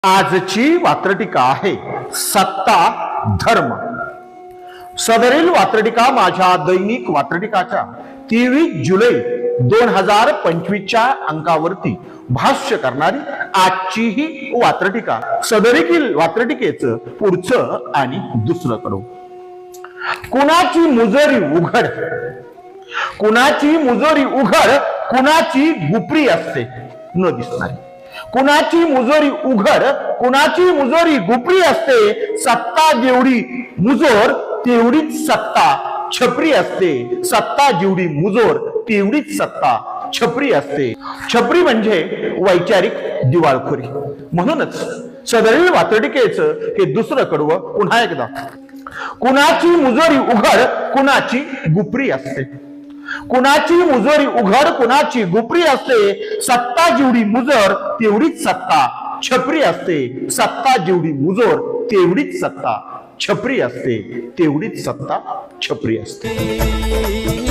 आजची वात्रटिका आहे सत्ता धर्म। सदरील वात्रटिका माझ्या दैनिक वात्रटिकाच्या 23 जुलै 2025 च्या अंकावरती भाष्य करणारी आजची ही वात्रटिका। सदरील वात्रटिकेचं पुढचं आणि दुसरं कडू। कुणाची मुजोरी उघड, कुणाची मुजोरी उघड, कुणाची गुपरी असते न दिसणारी। कुणाची मुजोरी उघड, कुणाची मुजोरी गुपरी असते। सत्ता जेवढी मुजोर तेवढीच सत्ता छपरी असते। सत्ता जेवढी मुजोर तेवढीच सत्ता छपरी असते। छपरी म्हणजे वैचारिक दिवाळखोरी। म्हणूनच सदरील वात्रटिकेचं हे दुसरं कडवं पुन्हा एकदा। कुणाची मुजोरी उघड, कुणाची गुपरी असते। कुणाची मुजोरी उघड, कुणाची गुपरी असते। सत्ता जेवढी मुजोर तेवढीच सत्ता छपरी असते। सत्ता जेवढी मुजोर तेवढीच सत्ता छपरी असते। तेवढीच सत्ता छपरी असते।